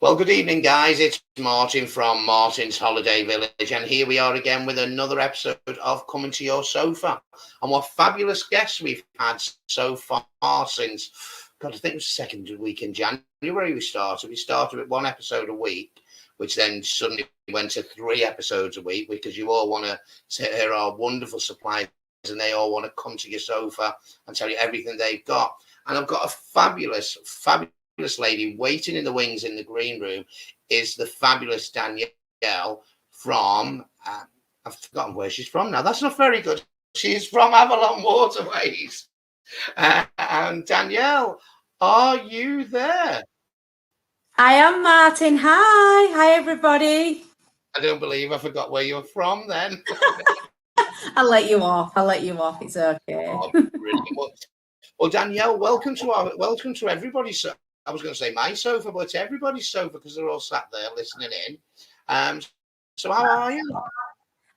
Well, good evening, guys. It's Martin from Martin's Holiday Village, and here we are again with another episode of Coming to Your Sofa. And what fabulous guests we've had so far since, God, I think it was the second week in January we started. We started with one episode a week, which then suddenly went to 3 episodes a week because you all want to hear our wonderful suppliers and they all want to come to your sofa and tell you everything they've got. And I've got a fabulous lady waiting in the wings in the green room is the fabulous Danielle from I've forgotten where she's from now. That's not very good. She's from Avalon Waterways. And Danielle, are you there? I am Martin. Hi everybody. I don't believe I forgot where you're from then. I'll let you off. It's okay. Oh, brilliant. Well, Danielle, welcome to everybody's. I was going to say my sofa, but it's everybody's sofa because they're all sat there listening in. So how are you?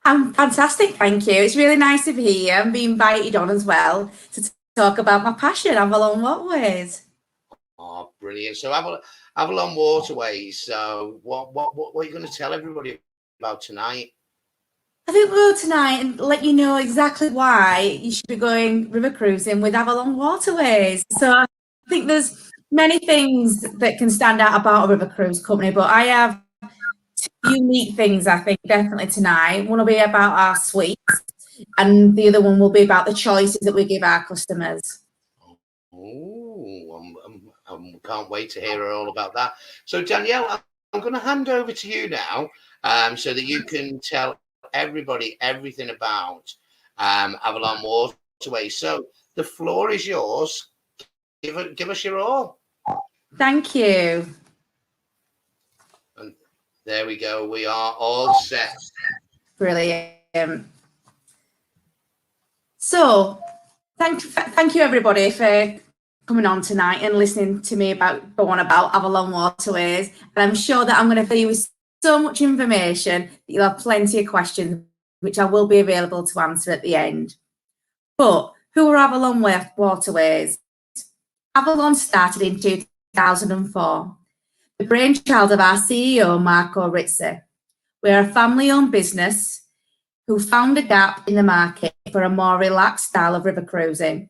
I'm fantastic, thank you. It's really nice to be here and be invited on as well to talk about my passion, Avalon Waterways. Oh, brilliant! So Avalon Waterways. So what are you going to tell everybody about tonight? I think we'll go tonight and let you know exactly why you should be going river cruising with Avalon Waterways. So I think there's many things that can stand out about a river cruise company, but I have 2 unique things, I think, definitely tonight. One will be about our suites, and the other one will be about the choices that we give our customers. Oh, I can't wait to hear all about that. So, Danielle, I'm going to hand over to you now so that you can tell everybody everything about Avalon Waterways. So, the floor is yours. Give us your all. Thank you. And there we go. We are all set. Brilliant. So, thank you everybody for coming on tonight and listening to me go on about Avalon Waterways. And I'm sure that I'm going to fill you with so much information that you'll have plenty of questions, which I will be available to answer at the end. But who are Avalon Waterways? Avalon started in 2004, the brainchild of our CEO, Marco Rizzi. We're a family-owned business who found a gap in the market for a more relaxed style of river cruising.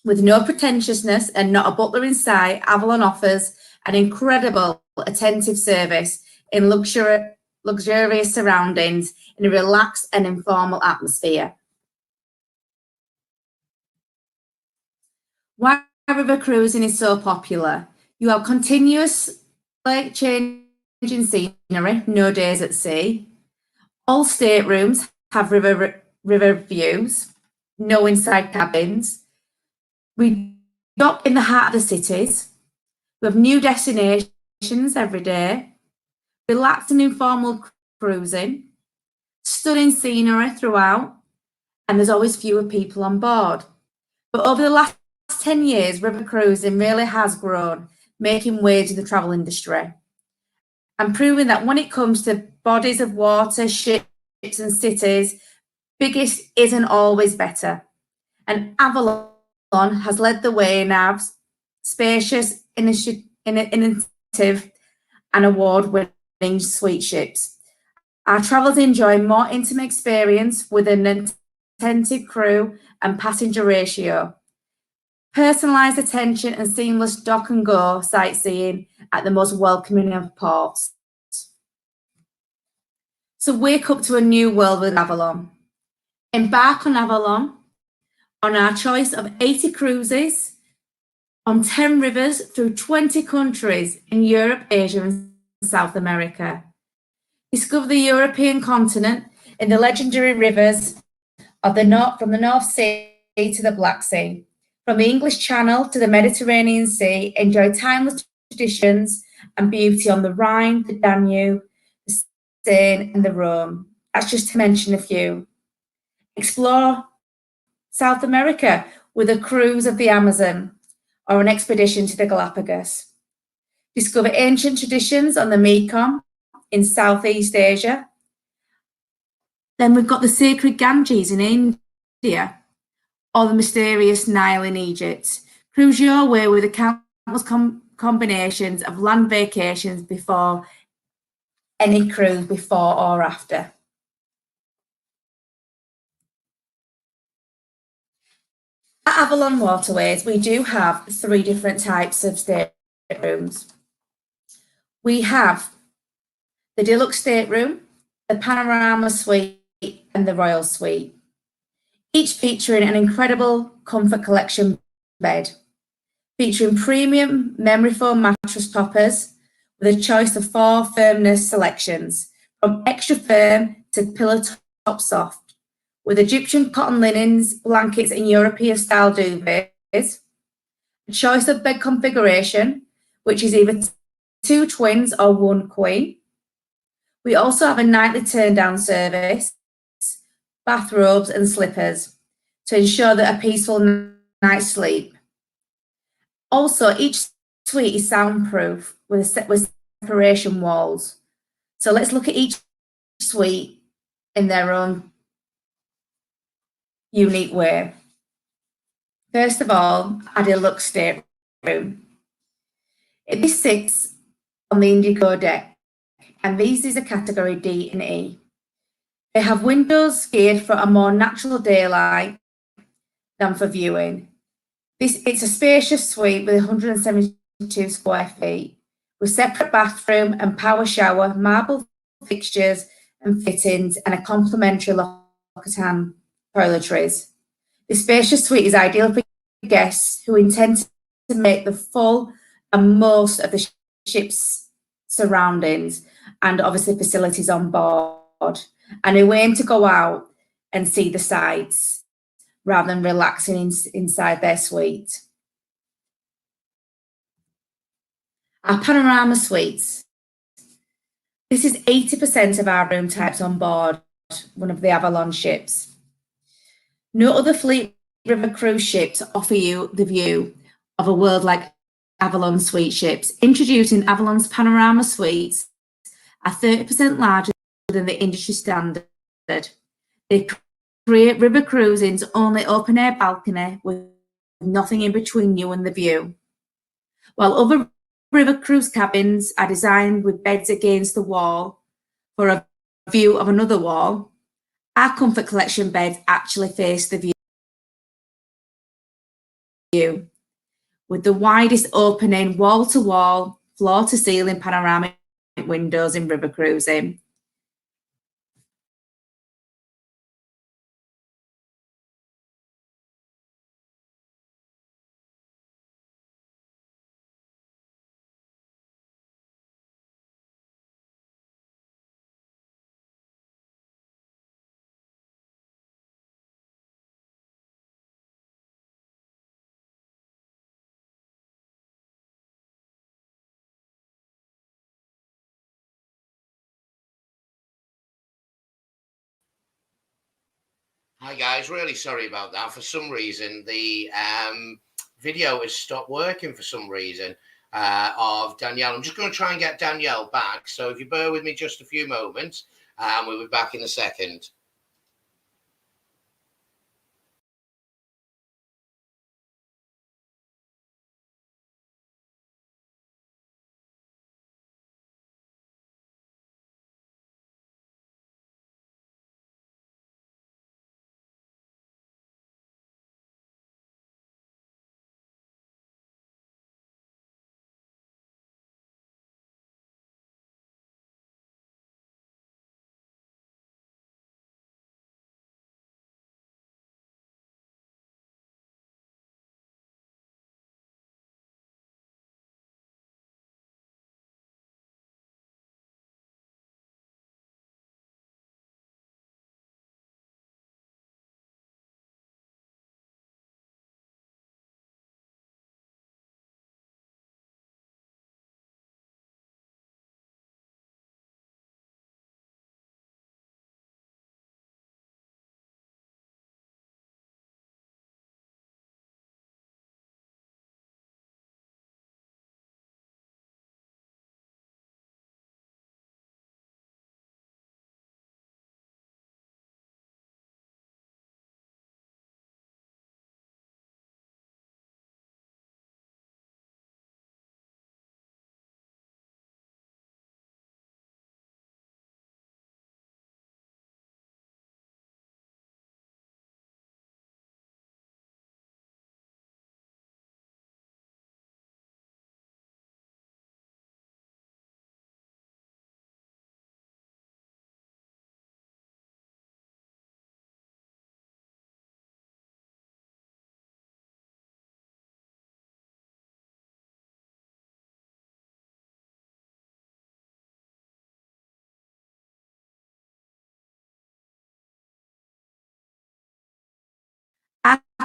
With no pretentiousness and not a butler in sight, Avalon offers an incredible attentive service in luxurious surroundings in a relaxed and informal atmosphere. Why river cruising is so popular? You have continuous changing scenery, no days at sea. All staterooms have river views, no inside cabins. We dock in the heart of the cities. We have new destinations every day. Relaxed and informal cruising. Stunning scenery throughout. And there's always fewer people on board. But over the last 10 years, river cruising really has grown, making waves in the travel industry and proving that when it comes to bodies of water, ships and cities, biggest isn't always better. And Avalon has led the way in our spacious, innovative and award-winning suite ships. Our travellers enjoy more intimate experience with an attentive crew and passenger ratio, personalised attention and seamless dock and go sightseeing at the most welcoming of ports. So wake up to a new world with Avalon. Embark on Avalon on our choice of 80 cruises on 10 rivers through 20 countries in Europe, Asia and South America. Discover the European continent in the legendary rivers of from the North Sea to the Black Sea. From the English Channel to the Mediterranean Sea, enjoy timeless traditions and beauty on the Rhine, the Danube, the Seine and the Rhone. That's just to mention a few. Explore South America with a cruise of the Amazon or an expedition to the Galapagos. Discover ancient traditions on the Mekong in Southeast Asia. Then we've got the sacred Ganges in India or the mysterious Nile in Egypt. Cruise your way with the countless combinations of land vacations before any cruise, before or after. At Avalon Waterways, we do have 3 different types of staterooms. We have the deluxe stateroom, the panorama suite, and the royal suite, each featuring an incredible comfort collection bed, featuring premium memory foam mattress toppers with a choice of 4 firmness selections, from extra firm to pillow top soft, with Egyptian cotton linens, blankets, and European style duvets, a choice of bed configuration, which is either 2 twins or 1 queen. We also have a nightly turn down service, bathrobes, and slippers to ensure that a peaceful night's sleep. Also, each suite is soundproof with separation walls. So let's look at each suite in their own unique way. First of all, our deluxe stateroom. This sits on the Indigo deck, and these is a category D and E. They have windows geared for a more natural daylight than for viewing. It's a spacious suite with 172 square feet, with separate bathroom and power shower, marble fixtures and fittings, and a complimentary lock-at-hand toiletries. This spacious suite is ideal for guests who intend to make the full and most of the ship's surroundings and obviously facilities on board, and who aim to go out and see the sights rather than relaxing inside their suite. Our panorama suites. This is 80% of our room types on board one of the Avalon ships. No other Fleet River cruise ships offer you the view of a world like Avalon suite ships. Introducing Avalon's panorama suites are 30% larger than the industry standard. They create river cruising's only open-air balcony with nothing in between you and the view. While other river cruise cabins are designed with beds against the wall for a view of another wall, our Comfort Collection beds actually face the view, with the widest opening wall-to-wall, floor-to-ceiling panoramic windows in river cruising. Hi guys, really sorry about that. For some reason, the video has stopped working for some reason of Danielle. I'm just going to try and get Danielle back. So if you bear with me just a few moments, we'll be back in a second.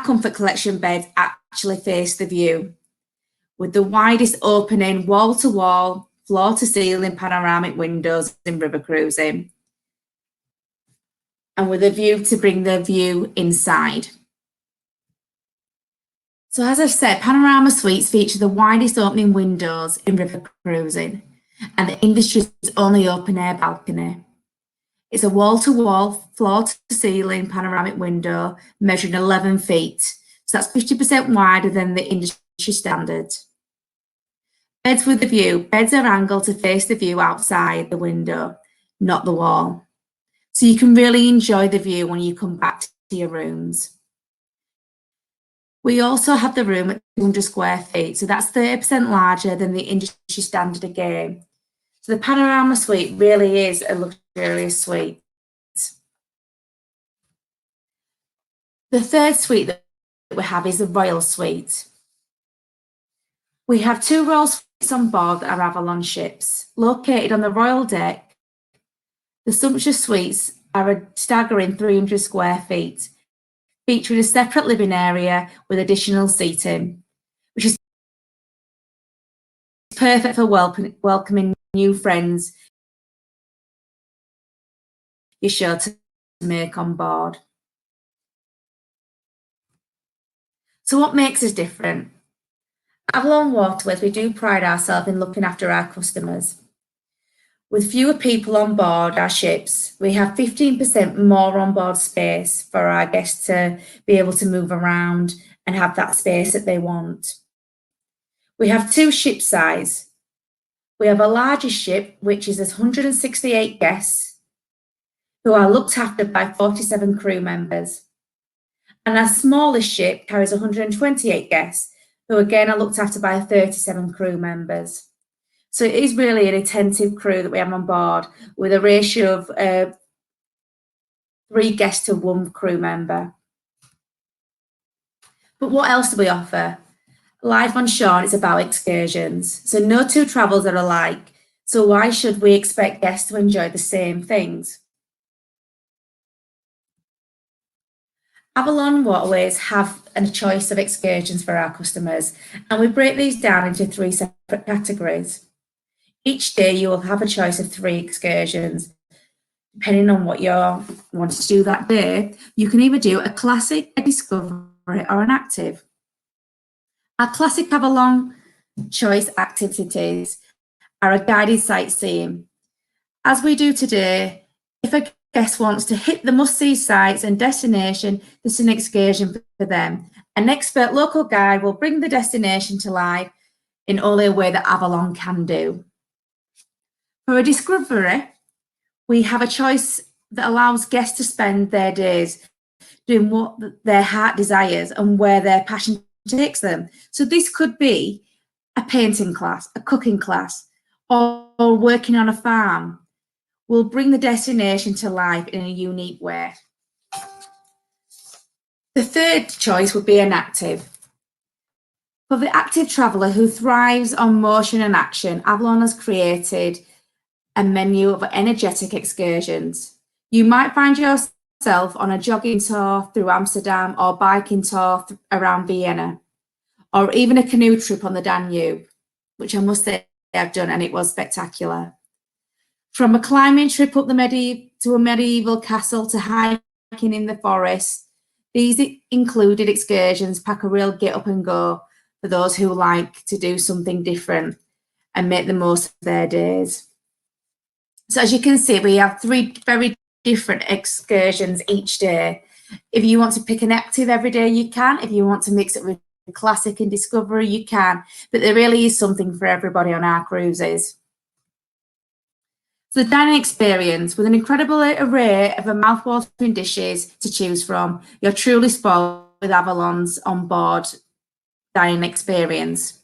comfort collection beds actually face the view, with the widest opening wall-to-wall, floor-to-ceiling panoramic windows in river cruising, and with a view to bring the view inside. So as I've said, panorama suites feature the widest opening windows in river cruising and the industry's only open-air balcony. It's a wall-to-wall, floor-to-ceiling panoramic window measuring 11 feet, so that's 50% wider than the industry standard. Beds with a view. Beds are angled to face the view outside the window, not the wall. So you can really enjoy the view when you come back to your rooms. We also have the room at 200 square feet, so that's 30% larger than the industry standard again. So the panorama suite really is a luxurious suite. The third suite that we have is the Royal Suite. We have 2 Royal Suites on board our Avalon ships. Located on the Royal Deck, the sumptuous suites are a staggering 300 square feet, featuring a separate living area with additional seating, which is perfect for welcoming new friends you're sure to make on board. So what makes us different? Avalon Waterways, we do pride ourselves in looking after our customers. With fewer people on board our ships, we have 15% more onboard space for our guests to be able to move around and have that space that they want. We have 2 ship size. We have a larger ship, which is 168 guests, who are looked after by 47 crew members. And our smallest ship carries 128 guests, who again are looked after by 37 crew members. So it is really an attentive crew that we have on board, with a ratio of 3 guests to 1 crew member. But what else do we offer? Life on shore is about excursions. So no 2 travels are alike. So why should we expect guests to enjoy the same things? Avalon Waterways have a choice of excursions for our customers, and we break these down into 3 separate categories. Each day you will have a choice of 3 excursions. Depending on what you want to do that day, you can either do a classic, a discovery, or an active. Our classic Avalon choice activities are a guided sightseeing. As we do today, if a guest wants to hit the must-see sites and destination, this is an excursion for them. An expert local guide will bring the destination to life in only a way that Avalon can do. For a discovery, we have a choice that allows guests to spend their days doing what their heart desires and where their passion takes them. So this could be a painting class, a cooking class, or working on a farm. We'll bring the destination to life in a unique way. The third choice would be an active. For the active traveller who thrives on motion and action, Avalon has created a menu of energetic excursions. You might find yourself on a jogging tour through Amsterdam, or biking tour around Vienna, or even a canoe trip on the Danube, which I must say I've done, and it was spectacular. From a climbing trip up to a medieval castle to hiking in the forest, these included excursions pack a real get up and go for those who like to do something different and make the most of their days. So as you can see, we have 3 very different excursions each day. If you want to pick an active every day, you can. If you want to mix it with classic and discovery, you can. But there really is something for everybody on our cruises. So the dining experience, with an incredible array of mouth-watering dishes to choose from, you're truly spoiled with Avalon's onboard dining experience.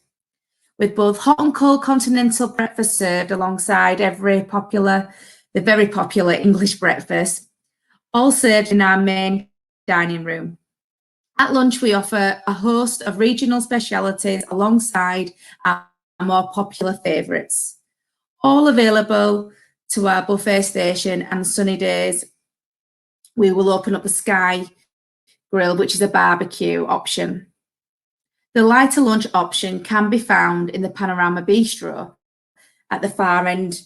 With both hot and cold continental breakfast served alongside the very popular English breakfast, all served in our main dining room. At lunch, we offer a host of regional specialities alongside our more popular favourites, all available to our buffet station. And sunny days, we will open up the sky grill, which is a barbecue option. The lighter lunch option can be found in the Panorama Bistro at the far end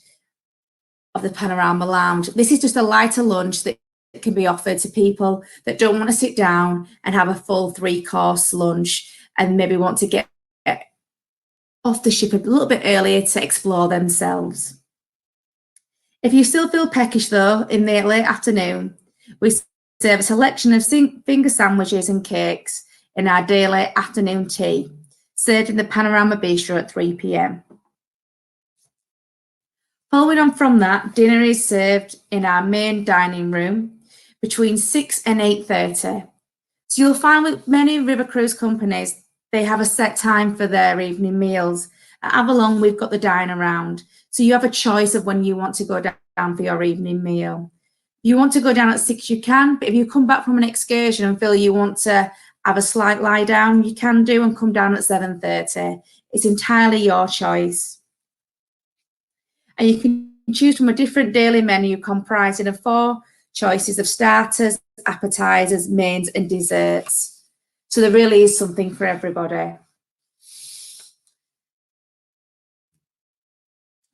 of the Panorama Lounge. This is just a lighter lunch that can be offered to people that don't want to sit down and have a full 3-course lunch and maybe want to get off the ship a little bit earlier to explore themselves. If you still feel peckish though in the late afternoon, we serve a selection of finger sandwiches and cakes in our daily afternoon tea, served in the Panorama Bistro at 3 p.m. Following on from that, dinner is served in our main dining room between 6 and 8:30. So you'll find with many river cruise companies, they have a set time for their evening meals. At Avalon, we've got the dine around. So you have a choice of when you want to go down for your evening meal. If you want to go down at 6, you can, but if you come back from an excursion and feel you want to have a slight lie down, you can do and come down at 7:30. It's entirely your choice. And you can choose from a different daily menu comprising of 4 choices of starters, appetizers, mains, and desserts. So there really is something for everybody.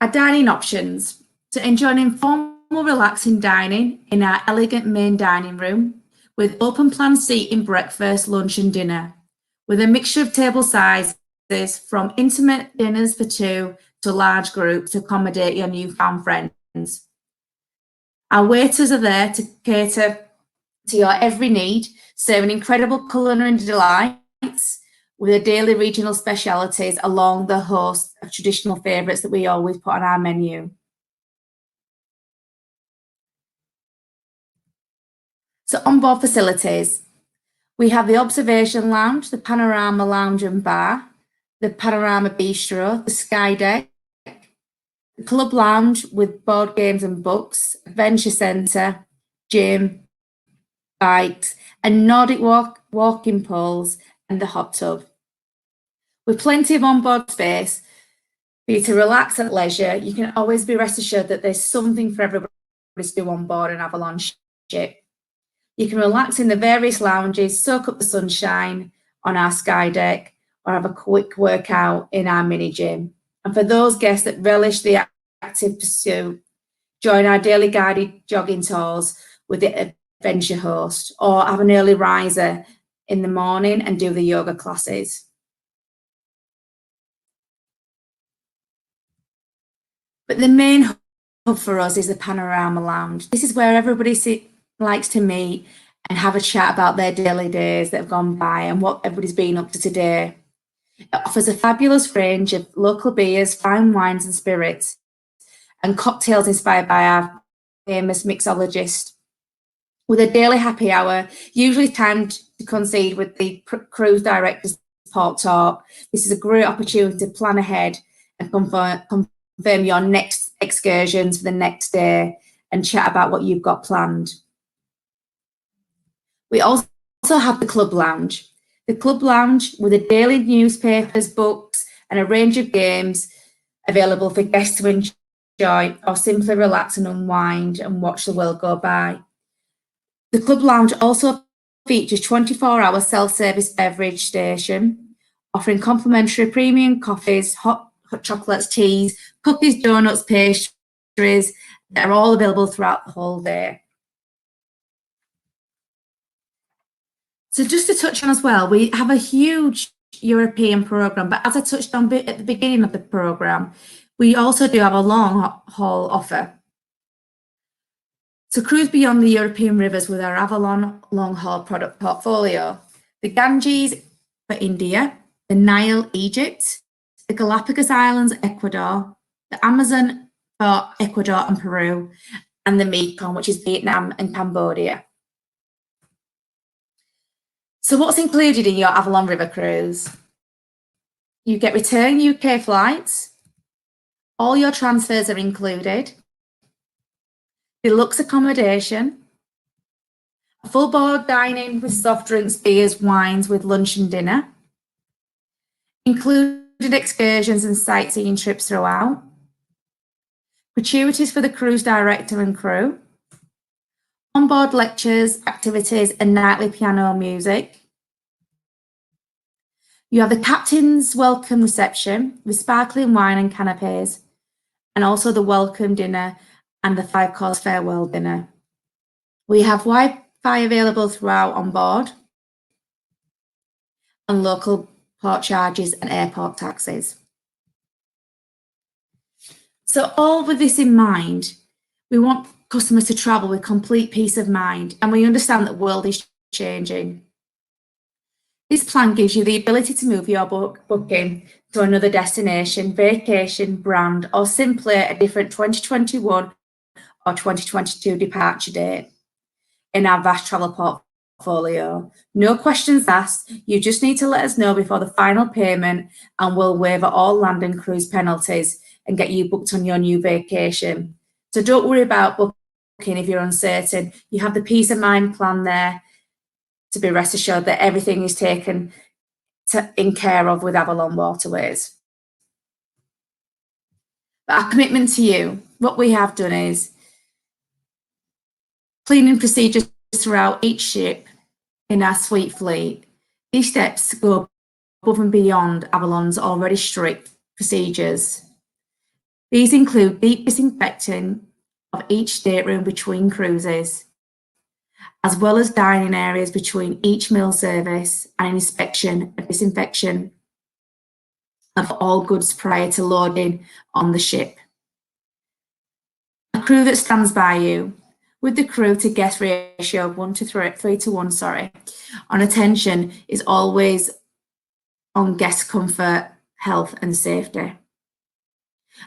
Our dining options. To enjoy an informal, relaxing dining in our elegant main dining room with open plan seating, breakfast, lunch, and dinner, with a mixture of table sizes from intimate dinners for 2 to large groups to accommodate your newfound friends. Our waiters are there to cater to your every need, serving incredible culinary delights with the daily regional specialities along the host of traditional favourites that we always put on our menu. So onboard facilities, we have the observation lounge, the Panorama Lounge and Bar, the Panorama Bistro, the Sky Deck, the Club Lounge with board games and books, Adventure Centre, gym, bikes, and Nordic walking poles and the hot tub. With plenty of onboard space for you to relax at leisure, you can always be rest assured that there's something for everybody to do on board an Avalon ship. You can relax in the various lounges, soak up the sunshine on our Sky Deck, or have a quick workout in our mini gym. And for those guests that relish the active pursuit, join our daily guided jogging tours with the adventure host, or have an early riser in the morning and do the yoga classes. But the main hub for us is the Panorama Lounge. This is where everybody likes to meet and have a chat about their daily days that have gone by and what everybody's been up to today. It offers a fabulous range of local beers, fine wines and spirits, and cocktails inspired by our famous mixologist, with a daily happy hour, usually timed to coincide with the cruise director's port talk. This is a great opportunity to plan ahead and confirm your next excursions for the next day and chat about what you've got planned. We also have the Club Lounge. The Club Lounge with the daily newspapers, books, and a range of games available for guests to enjoy or simply relax and unwind and watch the world go by. The Club Lounge also features 24-hour self-service beverage station, offering complimentary premium coffees, hot chocolates, teas, cookies, donuts, pastries that are all available throughout the whole day. So just to touch on as well, we have a huge European programme, but as I touched on at the beginning of the programme, we also do have a long haul offer. So cruise beyond the European rivers with our Avalon long haul product portfolio. The Ganges for India, the Nile, Egypt, the Galapagos Islands, Ecuador, the Amazon for Ecuador and Peru, and the Mekong, which is Vietnam and Cambodia. So what's included in your Avalon River cruise? You get return UK flights. All your transfers are included. Deluxe accommodation. A full board dining with soft drinks, beers, wines with lunch and dinner. Included excursions and sightseeing trips throughout. Gratuities for the cruise director and crew. onboard lectures, activities, and nightly piano music. You have the captain's welcome reception with sparkling wine and canapes, and also the welcome dinner and the 5-course farewell dinner. We have Wi-Fi available throughout on board, and local port charges and airport taxis. So all with this in mind, we want customers to travel with complete peace of mind, and we understand that the world is changing. This plan gives you the ability to move your booking to another destination, vacation, brand, or simply a different 2021 or 2022 departure date in our vast travel portfolio. No questions asked. You just need to let us know before the final payment, and we'll waive all land and cruise penalties and get you booked on your new vacation. So don't worry about booking if you're uncertain. You have the peace of mind plan there to be rest assured that everything is taken in care of with Avalon Waterways. But our commitment to you, what we have done is cleaning procedures throughout each ship in our suite fleet. These steps go above and beyond Avalon's already strict procedures. These include deep disinfecting of each stateroom between cruises, as well as dining areas between each meal service, and an inspection and disinfection of all goods prior to loading on the ship. A crew that stands by you with the crew to guest ratio of 3 to 1, on attention is always on guest comfort, health and safety.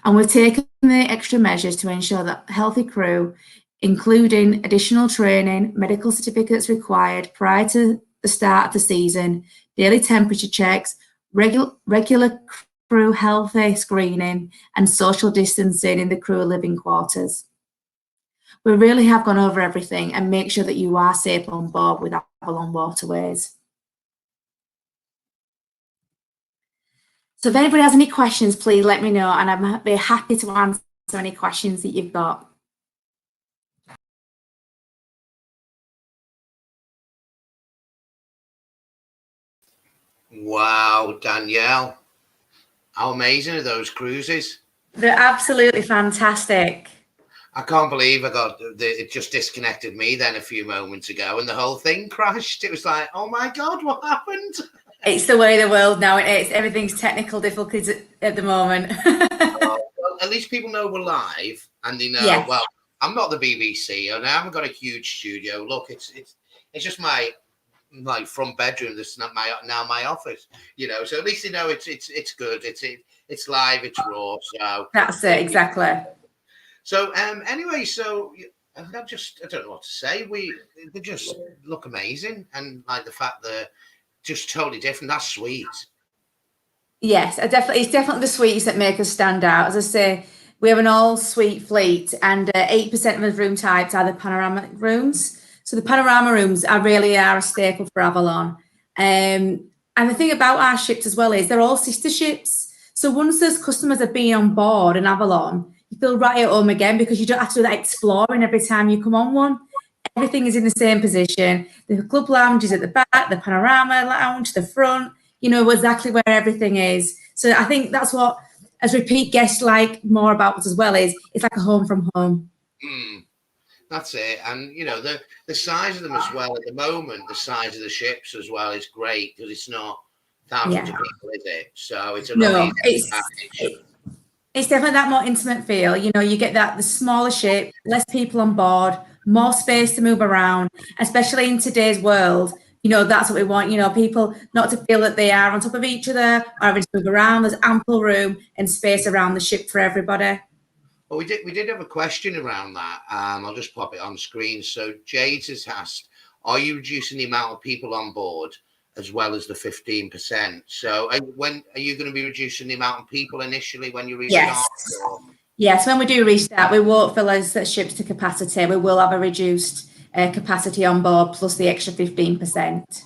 And we've taken the extra measures to ensure that healthy crew, including additional training, medical certificates required prior to the start of the season, daily temperature checks, regular crew healthy screening, and social distancing in the crew living quarters. We really have gone over everything and make sure that you are safe on board with Avalon Waterways. So if anybody has any questions, please let me know, and I'd be happy to answer any questions that you've got. Wow, Danielle, how amazing are those cruises? They're absolutely fantastic. I can't believe it just disconnected me then a few moments ago and the whole thing crashed. It was like, oh my God, what happened? It's the way of the world now. Everything's technical difficulties at the moment. Well, at least people know we're live, and they know, yes. Well, I'm not the BBC and I haven't got a huge studio. Look, it's just my front bedroom. This is not my office, so at least they know it's good. It's live, it's raw. So that's it, exactly. So anyway, so I don't know what to say. They just look amazing, and like the fact that just totally different. That's sweet. Yes, it's definitely the suites that make us stand out. As I say, we have an all-suite fleet, and 8% of the room types are the panoramic rooms. So the panorama rooms really are a staple for Avalon. And the thing about our ships as well is they're all sister ships. So once those customers have been on board in Avalon, you feel right at home again, because you don't have to do that exploring every time you come on one. Everything is in the same position. The club lounge is at the back, the panorama lounge, the front, exactly where everything is. So I think that's what, as repeat guests like more about us as well, is it's like a home from home. That's it. And, the size of them as well at the moment, the size of the ships as well is great, because it's not thousands of people, is it? So it's it's definitely that more intimate feel. You get the smaller ship, less people on board, more space to move around, especially in today's world. That's what we want, people not to feel that they are on top of each other or having to move around. There's ample room and space around the ship for everybody. Well, we did have a question around that. I'll just pop it on screen. So Jade has asked, are you reducing the amount of people on board as well as the 15%? So when are you going to be reducing the amount of people initially when you restart? Yes. Yes, when we do restart, we won't fill those ships to capacity. We will have a reduced capacity on board plus the extra 15%.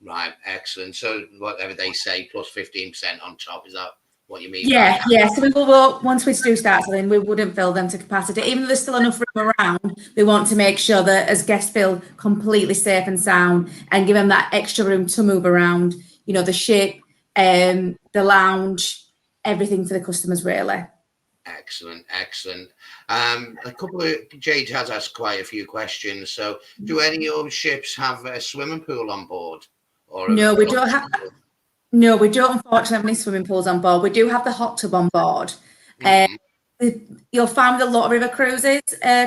Right, excellent. So whatever they say, plus 15% on top, is that what you mean by Yeah, that. yeah. So we will, once we do start selling, we wouldn't fill them to capacity. Even though there's still enough room around, we want to make sure that as guests feel completely safe and sound and give them that extra room to move around, you know, the ship, the lounge, everything for the customers, really. Excellent, excellent. A couple of Jade has asked quite a few questions. So, do any of your ships have a swimming pool on board, or No, we don't have. No, we don't unfortunately have any swimming pools on board. We do have the hot tub on board. Uh, Mhm. you'll find with a lot of river cruises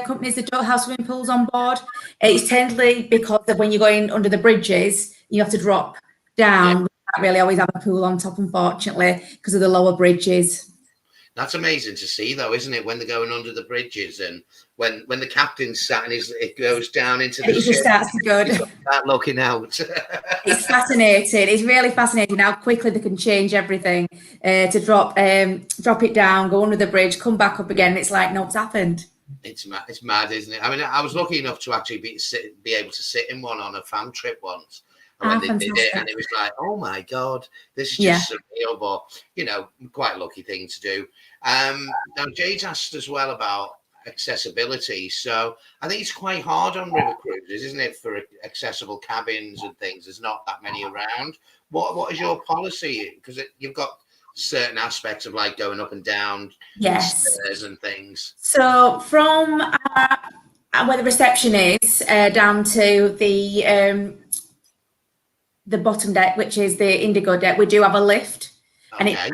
companies that don't have swimming pools on board. It's tendly because of when you're going under the bridges, you have to drop Yeah, down. We can't really always have a pool on top, unfortunately, because of the lower bridges. that's amazing to see, though, isn't it? When they're going under the bridges, and when the captain's sat and it goes down into And the it just ship, starts to go. he's got that looking out. It's fascinating. It's really fascinating how quickly they can change everything to drop it down, go under the bridge, come back up again. It's like nothing's happened. It's mad, isn't it? I mean, I was lucky enough to actually be able to sit in one on a fam trip once, and when they did it, and Fantastic. it was like, oh my god, this is Yeah. just surreal. But quite a lucky thing to do. Now, Jade asked as well about accessibility. So I think it's quite hard on river cruises, isn't it, for accessible cabins and things? There's not that many around. What is your policy? Because you've got certain aspects of like going up and down Yes. stairs and things. So from where the reception is down to the bottom deck, which is the Indigo deck, we do have a lift, and Okay. it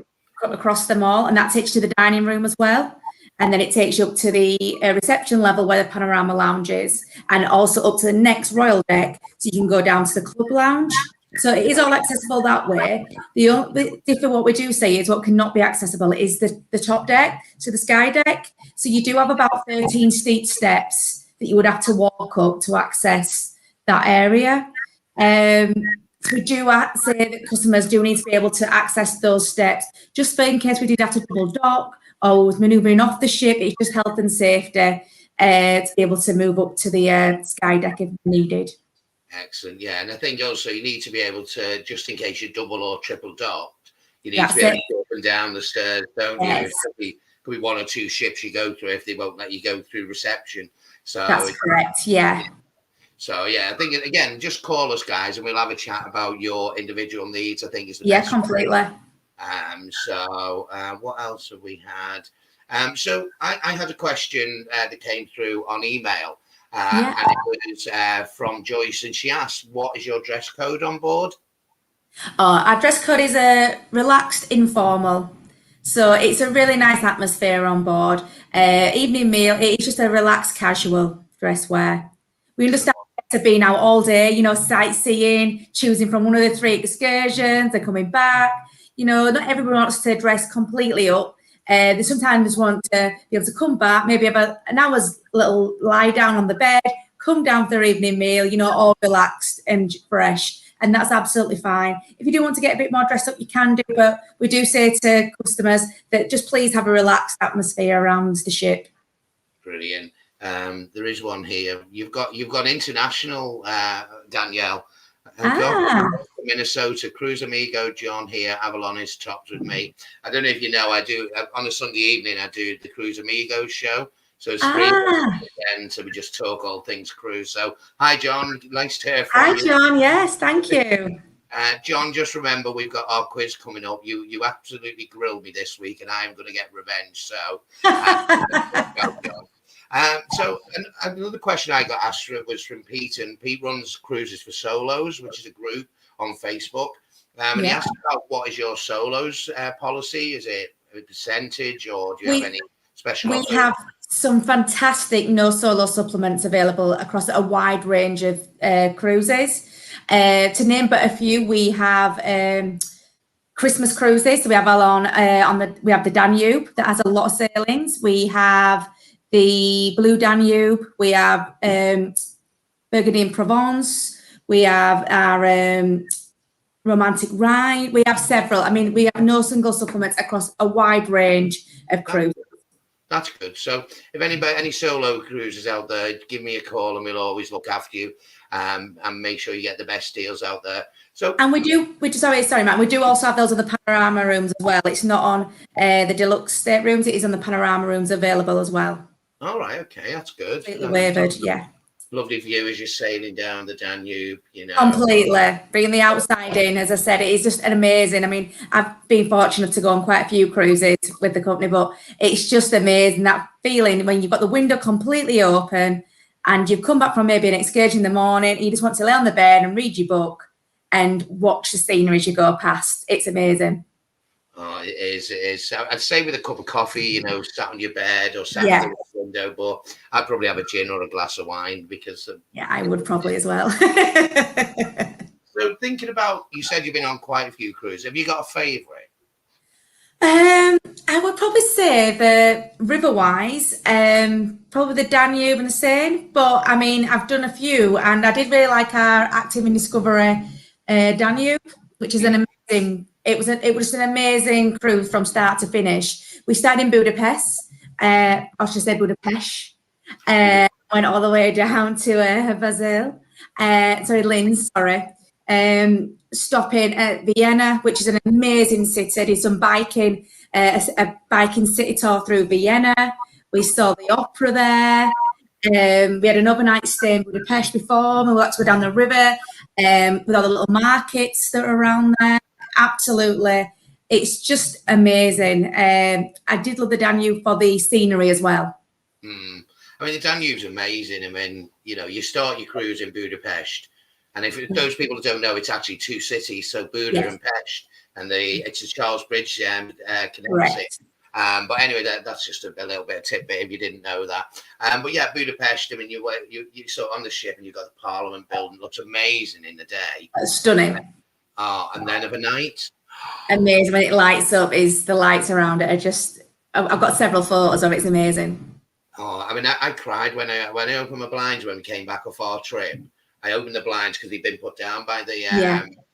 across them all, and that takes you to the dining room as well. And then it takes you up to the reception level where the panorama lounge is, and also up to the next royal deck, so you can go down to the club lounge. So it is all accessible that way. The only different what we do say is what cannot be accessible is the top deck, so the sky deck. So you do have about 13 steep steps that you would have to walk up to access that area. So we do say that customers do need to be able to access those steps, just for in case we did have to double dock or was manoeuvring off the ship. It's just health and safety to be able to move up to the sky deck if needed. Excellent. Yeah. And I think also you need to be able to, just in case you double or triple docked, you need That's to be able it. to go up and down the stairs, don't you? Yes. It could be one or two ships you go through if they won't let you go through reception. So That's correct. Yeah. So yeah, I think again, just call us, guys, and we'll have a chat about your individual needs. I think is the Yeah, best. completely. So what else have we had? So I had a question that came through on email, Yeah. and it was from Joyce, and she asked, "What is your dress code on board?" Our dress code is a relaxed, informal. So it's a really nice atmosphere on board. Evening meal, it's just a relaxed, casual dress wear. We understand to being out all day, you know, sightseeing, choosing from one of the 3 excursions, and coming back. You know, not everyone wants to dress completely up. They sometimes want to be able to come back, maybe have an hour's little lie down on the bed, come down for their evening meal, you know, all relaxed and fresh. And that's absolutely fine. If you do want to get a bit more dressed up, you can do, but we do say to customers that just please have a relaxed atmosphere around the ship. Brilliant. There is one here. You've got international, Danielle. John from Minnesota, Cruise Amigo, John here. Avalon is tops with me. I don't know if you know, I do on a Sunday evening. I do the Cruise Amigo show. So it's free again. So we just talk all things cruise. So hi, John. Nice to hear from you. Hi, John. Yes, thank you. John, just remember we've got our quiz coming up. You absolutely grilled me this week, and I am going to get revenge. So, John. So another question I got asked was from Pete, and Pete runs Cruises for Solos, which is a group on Facebook. And he asked about what is your solos policy? Is it a percentage, or do you have any special offers? We have some fantastic no solo supplements available across a wide range of cruises. To name but a few, we have Christmas cruises. So we have Avalon we have the Danube that has a lot of sailings. We have the Blue Danube. We have Burgundy and Provence. We have our Romantic Rhine. We have several. I mean, we have no single supplements across a wide range of cruises. That's good. So if any solo cruisers out there, give me a call and we'll always look after you and make sure you get the best deals out there. So, And we do, sorry, Matt, we do also have those other panorama rooms as well. It's not on the deluxe staterooms, it is on the panorama rooms available as well. all right, okay, that's good. Completely waived, yeah. Lovely view as you're sailing down the Danube, you know. Completely. Bringing the outside in, as I said, it is just an amazing. I mean, I've been fortunate to go on quite a few cruises with the company, but it's just amazing that feeling when you've got the window completely open and you've come back from maybe an excursion in the morning, you just want to lay on the bed and read your book and watch the scenery as you go past. It's amazing. Oh, it is. It is. I'd say with a cup of coffee, you know, sat on your bed or sat Yeah. in the window, but I'd probably have a gin or a glass of wine because. Yeah, I would probably as well. So thinking about, you said you've been on quite a few cruises. Have you got a favourite? I would probably say the river-wise, probably the Danube and the Seine. But I mean, I've done a few, and I did really like our Active and Discovery Danube, which is an amazing. It was an amazing cruise from start to finish. We started in Budapest, I should say Budapest. Went all the way down to Basel. Linz. Sorry. Stopping at Vienna, which is an amazing city. Did some biking, a biking city tour through Vienna. We saw the opera there. We had an overnight stay in Budapest before. We got to go down the river with all the little markets that are around there. Absolutely. It's just amazing. I did love the Danube for the scenery as well. I mean, the Danube's amazing. I mean, you know, you start your cruise in Budapest. And if those people don't know, it's actually two cities, so Buda and Pest, and it's a Charles Bridge connects it. But anyway, that's just a little bit of tidbit if you didn't know that. But yeah, Budapest. I mean, you sort on the ship and you've got the Parliament building. Looks amazing in the day. Stunning. And then of a night, amazing when it lights up. Is the lights around it are just? I've got several photos of it. It's amazing. Oh, I mean, I cried when I opened my blinds when we came back off our trip. I opened the blinds because they'd been put down by the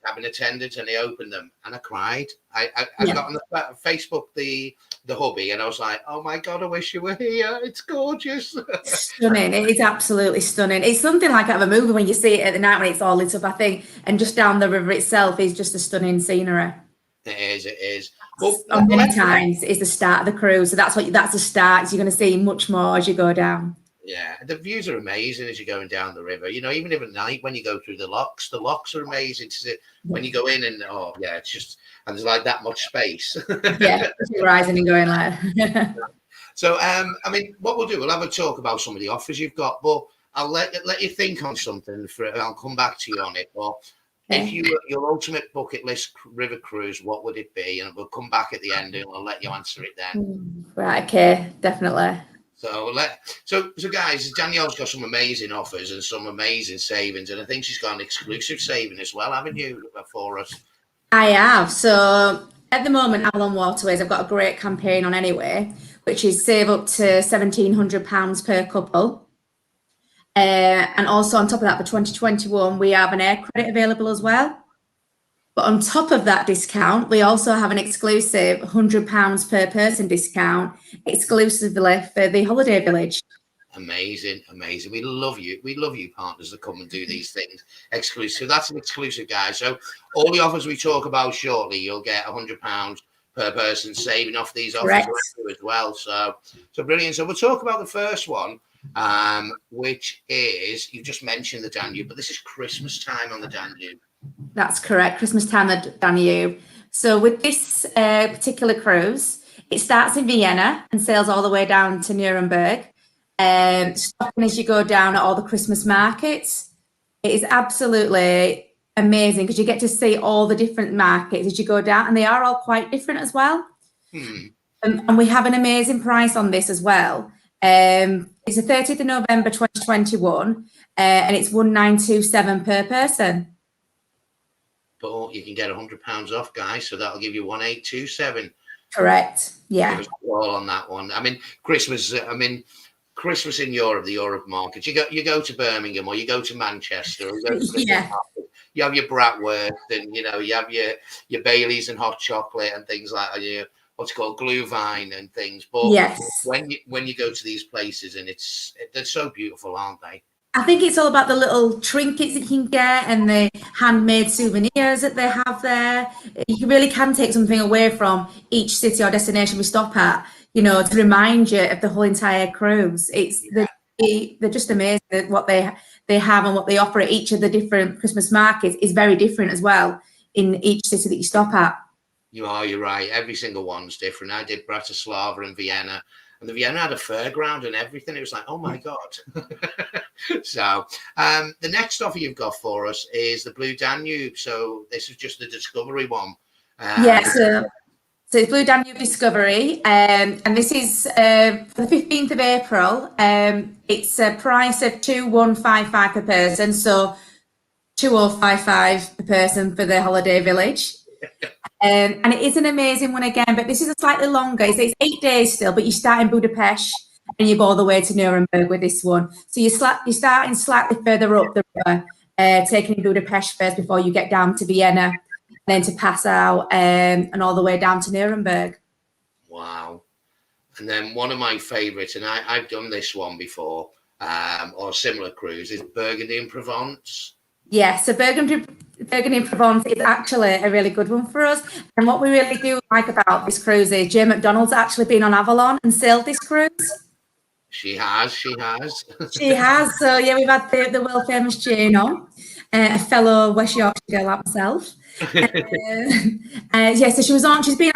cabin attendants, and they opened them, and I cried. I got on the Facebook the hubby, and I was like, "Oh my God, I wish you were here. It's gorgeous." Stunning. It is absolutely stunning. It's something like out of a movie when you see it at the night when it's all lit up, I think, and just down the river itself is just a stunning scenery. It is. Well, many times is the start of the cruise, so that's the start. So you're going to see much more as you go down. Yeah, the views are amazing as you're going down the river. You know, even at night when you go through the locks are amazing to see when you go in, and it's just, and there's like that much space. Yeah, rising and going like. So, I mean, what we'll do, we'll have a talk about some of the offers you've got, but I'll let you think on something. I'll come back to you on it. But if your ultimate bucket list river cruise, what would it be? And we'll come back at the end and I'll let you answer it then. Right. Okay. Definitely. So guys, Danielle's got some amazing offers and some amazing savings, and I think she's got an exclusive saving as well, haven't you, for us? I have. So at the moment, Avalon Waterways, I've got a great campaign on anyway, which is save up to £1,700 per couple. And also on top of that, for 2021, we have an air credit available as well. But on top of that discount, we also have an exclusive £100 per person discount exclusively for the holiday village. Amazing. We love you. We love you partners that come and do these things exclusive. That's an exclusive, guys. So all the offers we talk about shortly, you'll get £100 per person saving off these offers as well. So brilliant. So we'll talk about the first one, which is, you just mentioned the Danube, but this is Christmas time on the Danube. That's correct. Christmas time on the Danube. So with this particular cruise, it starts in Vienna and sails all the way down to Nuremberg. Stopping as you go down at all the Christmas markets. It is absolutely amazing because you get to see all the different markets as you go down, and they are all quite different as well. And we have an amazing price on this as well. It's the 30th of November 2021, and it's 1927 per person. But you can get £100 off, guys, so that'll give you 1827. Correct. Yeah. All on that one. I mean, Christmas in Europe, the Europe market. You go to Birmingham, or you go to Manchester, or you go to you have your bratwurst, and you have your Baileys and hot chocolate and things like that. What's called glühwein and things. But when you go to these places, and they're so beautiful, aren't they? I think it's all about the little trinkets that you can get and the handmade souvenirs that they have there. You really can take something away from each city or destination we stop at, to remind you of the whole entire cruise. They're just amazing at what they have and what they offer at each of the different Christmas markets is very different as well in each city that you stop at. You're right. Every single one's different. I did Bratislava and Vienna, and the Vienna had a fairground and everything. It was like, oh my God. So the next offer you've got for us is the Blue Danube. So this is just the Discovery one. So it's Blue Danube Discovery, and this is for the 15th of April. It's a price of 2,155 per person, so 2,055 per person for the holiday village. And it is an amazing one again, but this is a slightly longer. It's 8 days still, but you start in Budapest and you go all the way to Nuremberg with this one. So you're starting slightly further up the river, taking in Budapest first before you get down to Vienna, and then to Passau and all the way down to Nuremberg. Wow. And then one of my favourites, and I've done this one before, or a similar cruise, is Burgundy and Provence. Yeah, so Burgundy and Provence is actually a really good one for us. And what we really do like about this cruise is Jane McDonald's actually been on Avalon and sailed this cruise. She has. She has. So yeah, we've had the world famous Jane on, a fellow West Yorkshire girl like myself. Yeah, so she was on. She's been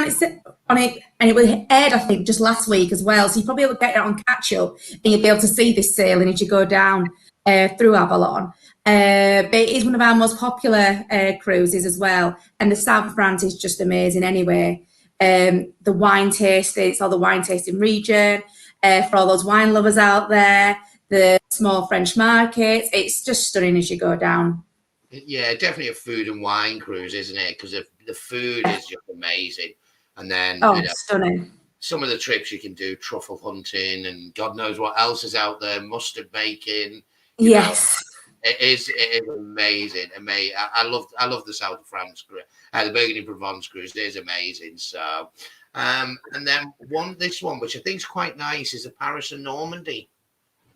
on it, and it was aired, I think, just last week as well. So you probably will get it on catch up, and you'll be able to see this sailing as you go down through Avalon. But it is one of our most popular cruises as well, and the South of France is just amazing anyway. The wine tasting, it's all the wine tasting region for all those wine lovers out there. The small French markets, it's just stunning as you go down. Yeah, definitely a food and wine cruise, isn't it? Because the food is just amazing, and then stunning. Some of the trips you can do, truffle hunting, and God knows what else is out there, mustard making. Yes. It is amazing. I love the South of France cruise. The Burgundy Provence cruise is amazing. So, and then this one, which I think is quite nice, is the Paris and Normandy.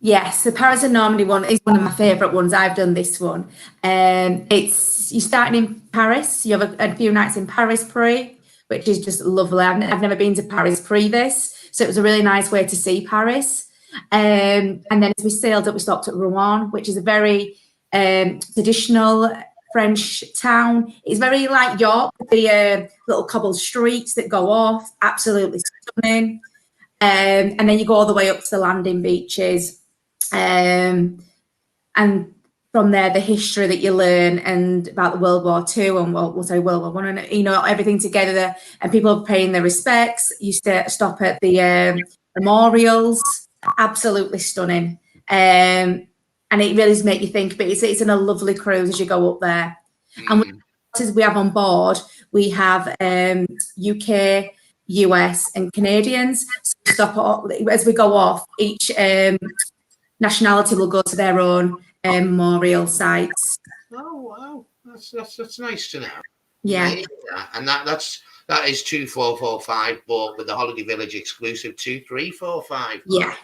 Yes, the Paris and Normandy one is one of my favourite ones. I've done this one. You're starting in Paris. You have a few nights in Paris pre, which is just lovely. I've never been to Paris pre this, so it was a really nice way to see Paris. And then as we sailed up, we stopped at Rouen, which is a very traditional French town. It's very like York, the little cobbled streets that go off, absolutely stunning. And then you go all the way up to the landing beaches. And from there, the history that you learn and about the World War II and World War One, and everything together there, and people paying their respects. You stop at the memorials. Absolutely stunning, and it really does make you think. But it's in a lovely cruise as you go up there. And we have on board, we have UK, US, and Canadians. So we stop as we go off. Each nationality will go to their own memorial sites. Oh wow, that's nice to know. Yeah, and that is 2,445, but with the Holiday Village exclusive 2,345. Yeah.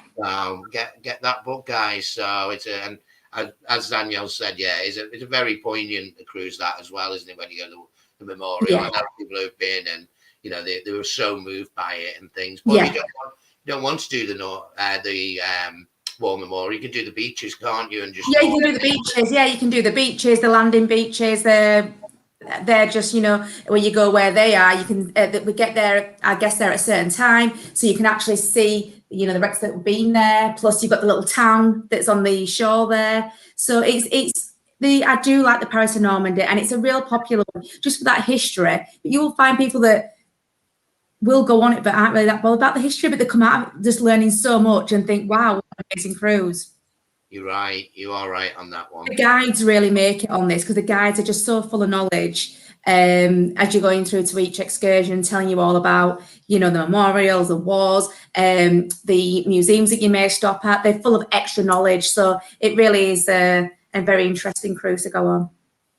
Get that book, guys. So and as Danielle said, yeah, it's a very poignant cruise, that as well, isn't it? When you go to the memorial, Yeah. and people who've been, and they were so moved by it and things. But you don't want to do the war memorial. You can do the beaches, can't you? And just you can do the beaches. Yeah, you can do the beaches, the landing beaches. They're just, when you go where they are, you can, we get there, I guess they're at a certain time. So you can actually see, the wrecks that have been there. Plus you've got the little town that's on the shore there. So I do like the Paris and Normandy, and it's a real popular one just for that history. But you will find people that will go on it, but aren't really that well about the history, but they come out just learning so much and think, wow, what an amazing cruise. You're right. You are right on that one. The guides really make it on this, because the guides are just so full of knowledge as you're going through to each excursion, telling you all about, the memorials, the wars, the museums that you may stop at. They're full of extra knowledge. So it really is a very interesting cruise to go on.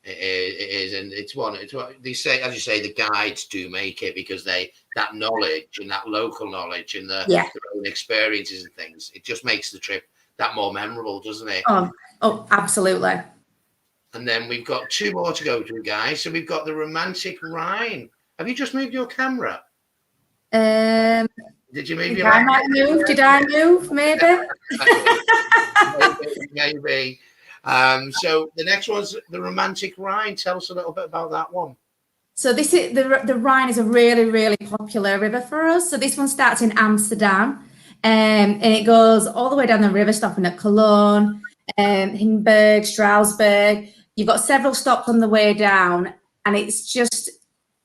It is, and it's what they say. As you say, the guides do make it, because that knowledge and that local knowledge and their own experiences and things, it just makes the trip that more memorable, doesn't it? Oh, absolutely. And then we've got 2 more to go through, guys. So we've got the romantic Rhine. Have you just moved your camera? Did you move your I might move? Did I move? Maybe. Maybe. So the next one's the romantic Rhine. Tell us a little bit about that one. So this is the Rhine is a really, really popular river for us. So this one starts in Amsterdam, and it goes all the way down the river, stopping at Cologne, Hindenburg, Strasbourg. You've got several stops on the way down, and it's just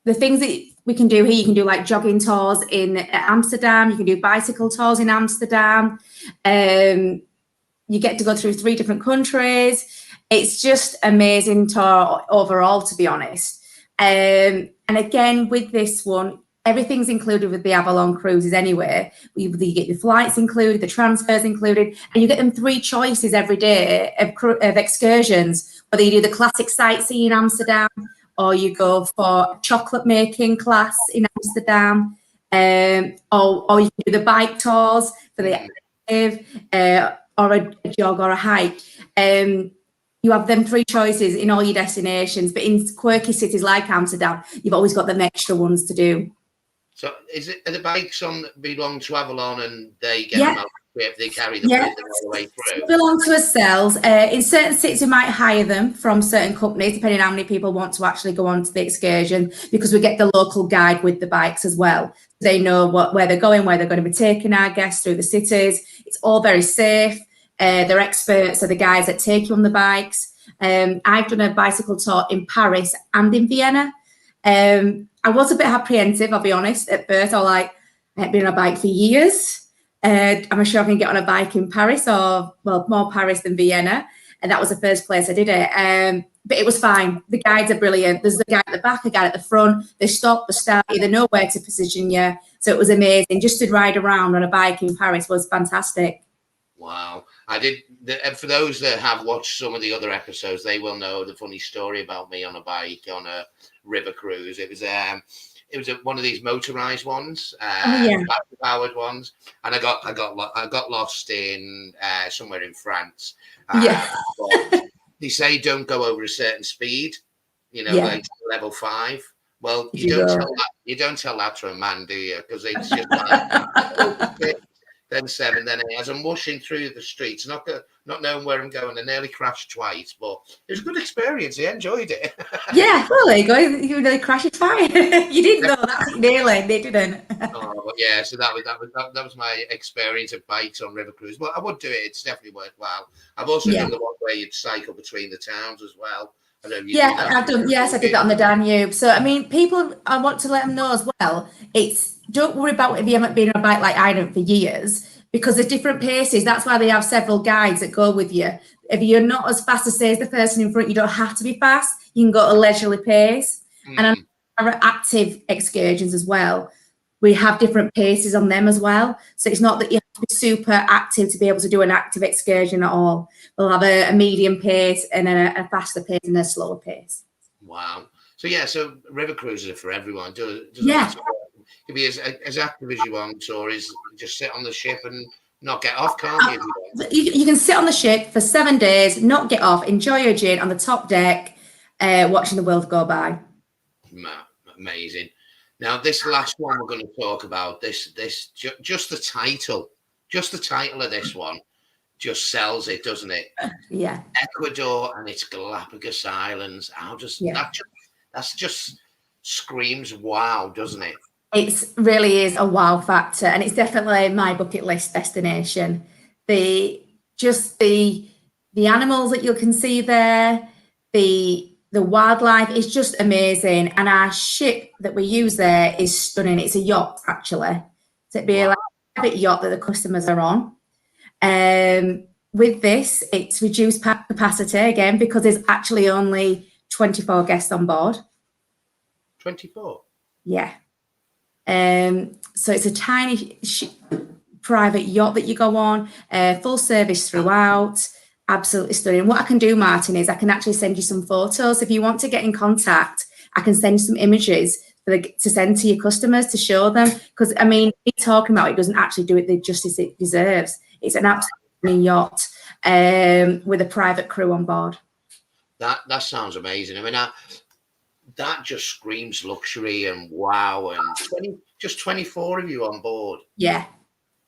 the things that we can do here. You can do like jogging tours in Amsterdam. You can do bicycle tours in Amsterdam. You get to go through 3 different countries. It's just amazing tour overall, to be honest. And again, with this one, everything's included with the Avalon cruises anyway. You get your flights included, the transfers included, and you get them 3 choices every day of excursions, whether you do the classic sightseeing in Amsterdam, or you go for chocolate making class in Amsterdam, or you can do the bike tours for the active, or a jog or a hike. You have them 3 choices in all your destinations, but in quirky cities like Amsterdam, you've always got them extra ones to do. So are the bikes on belong to Avalon and they get them out if they carry them all the way through? They belong to ourselves. In certain cities, we might hire them from certain companies, depending on how many people want to actually go on to the excursion, because we get the local guide with the bikes as well. They know where they're going, where they're going to be taking our guests through the cities. It's all very safe. They're experts, are the guys that take you on the bikes. I've done a bicycle tour in Paris and in Vienna. I was a bit apprehensive, I'll be honest, at first. I haven't been on a bike for years. I'm sure I can get on a bike in Paris, or, well, more Paris than Vienna. And that was the first place I did it. But it was fine. The guides are brilliant. There's a guy at the back, a guy at the front. They stop, they start you, they know where to position you. So it was amazing. Just to ride around on a bike in Paris was fantastic. Wow. I did. For those that have watched some of the other episodes, they will know the funny story about me on a bike on a river cruise. It was one of these motorized ones, powered ones, and I got lost in somewhere in France. But they say don't go over a certain speed, like level 5. Well, you don't tell that to a man, do you? Because it's just like, then 7, then 8. As I'm washing through the streets, not knowing where I'm going, I nearly crashed twice, but it was a good experience. I enjoyed it. Yeah, well, there you go. You nearly crashed, it's fine. You didn't know that. Nearly, they didn't. But yeah, so that was my experience of bikes on river cruise. But I would do it. It's definitely worthwhile. I've also done the one where you'd cycle between the towns as well. I've done. Yes, I did that on the Danube. So I mean, people, I want to let them know as well. Don't worry about if you haven't been on a bike like I don't for years, because there's different paces. That's why they have several guides that go with you. If you're not as fast as says the person in front, you don't have to be fast. You can go at a leisurely pace. And on our active excursions as well, we have different paces on them as well. So it's not that you have to be super active to be able to do an active excursion at all. We'll have a medium pace and then a faster pace and a slower pace. Wow. So river cruises are for everyone. You can be as active as you want, or just sit on the ship and not get off, can't you? You can sit on the ship for 7 days, not get off, enjoy your gin on the top deck, watching the world go by. Amazing. Now, this last one we're going to talk about, just the title of this one just sells it, doesn't it? Yeah. Ecuador and its Galapagos Islands. That just screams wow, doesn't it? It really is a wow factor, and it's definitely my bucket list destination. The animals that you can see there, the wildlife is just amazing, and our ship that we use there is stunning. It's a yacht, actually. So it'd be like a private yacht that the customers are on. With this, it's reduced capacity again because there's actually only 24 guests on board. 24? Yeah. So it's a tiny private yacht that you go on, full service throughout, absolutely stunning. What I can do, Martin, is I can actually send you some photos. If you want to get in contact, I can send you some images to send to your customers to show them. Because, I mean, talking about it doesn't actually do it the justice it deserves. It's an absolute yacht with a private crew on board. That sounds amazing. I mean, that just screams luxury and wow. And just 24 of you on board. Yeah.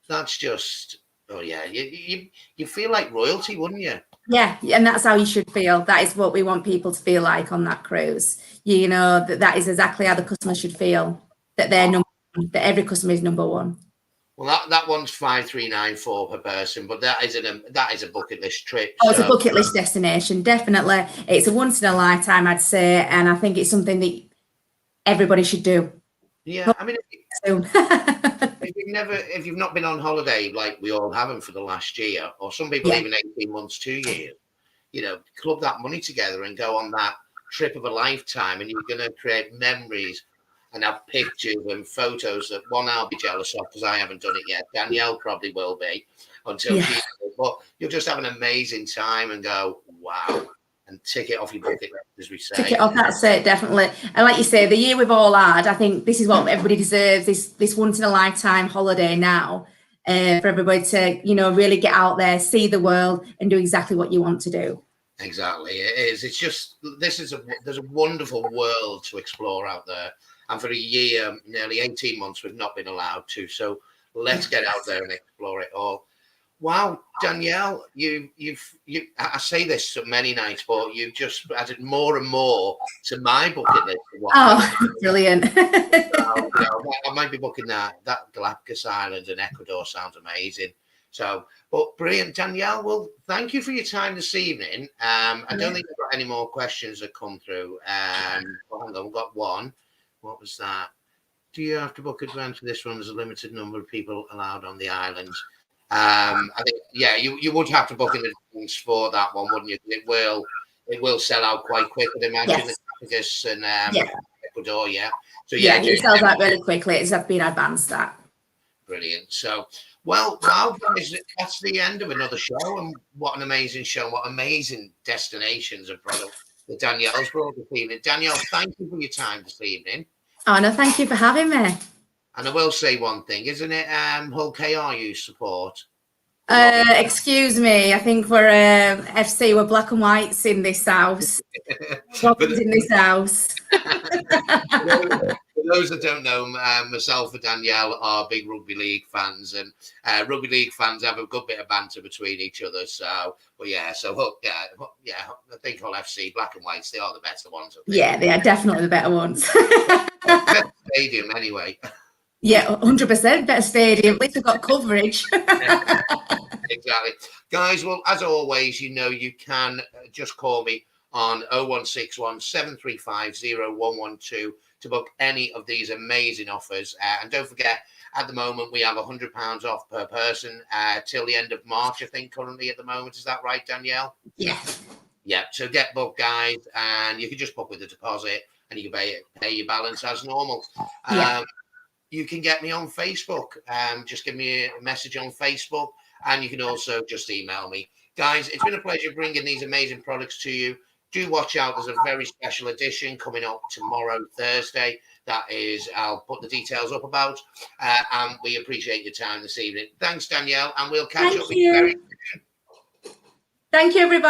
That's just, oh yeah, you feel like royalty, wouldn't you? Yeah, and that's how you should feel. That is what we want people to feel like on that cruise. You know, that is exactly how the customer should feel. That they're number one, that every customer is number one. Well, that one's 5394 per person, but that is a bucket list trip. Oh, it's a bucket list destination, definitely. It's a once in a lifetime, I'd say, and I think it's something that everybody should do. Yeah, I mean, if you've not been on holiday like we all haven't for the last year, or some people even 18 months, 2 years, club that money together and go on that trip of a lifetime, and you're going to create memories and have pictures and photos that I'll be jealous of because I haven't done it yet. Danielle probably will be until she does it. But you'll just have an amazing time and go, wow, and tick it off your bucket list, as we say. Tick it off, that's it, definitely. And like you say, the year we've all had, I think this is what everybody deserves, this once in a lifetime holiday now, for everybody to, really get out there, see the world and do exactly what you want to do. Exactly, it is. It's just, there's a wonderful world to explore out there. And for a year, nearly 18 months, we've not been allowed to. So let's get out there and explore it all. Wow, Danielle, I say this so many nights, but you've just added more and more to my bucket list. Brilliant. I might be booking that Galapagos Island and Ecuador sounds amazing. So, but brilliant, Danielle. Well, thank you for your time this evening. I don't think we've got any more questions that come through. We've got one. What was that? Do you have to book advance for this one? There's a limited number of people allowed on the island. I think, you would have to book in advance for that one, wouldn't you? It will sell out quite quick, I'd imagine. The Galapagos and Ecuador, So it sells out really quickly. It's been advanced that. Brilliant. So, wow, guys, that's the end of another show. And what an amazing show! What amazing destinations and products that Danielle's brought this evening. Danielle, thank you for your time this evening. Oh no, thank you for having me. And I will say one thing, isn't it? Hull KR you support. Excuse me, I think we're FC. We're black and whites in this house. In this house. For those that don't know, myself and Danielle are big rugby league fans, and rugby league fans have a good bit of banter between each other. So, I think Hull FC, black and whites, they are the better ones. Yeah, they are definitely the better ones. Better stadium, anyway. Yeah, 100% better stadium. At least we've got coverage. Exactly. Guys, well, as always, you can just call me on 0161 735 0112 to book any of these amazing offers. And don't forget, at the moment, we have £100 off per person till the end of March, I think, currently at the moment. Is that right, Danielle? Yeah. Yeah, so get booked, guys, and you can just book with a deposit and you can pay your balance as normal. You can get me on Facebook. Just give me a message on Facebook, and you can also just email me. Guys, it's been a pleasure bringing these amazing products to you. Do watch out. There's a very special edition coming up tomorrow, Thursday. That is, I'll put the details up about. And we appreciate your time this evening. Thanks, Danielle, and we'll catch up with you very soon. Thank you, everybody.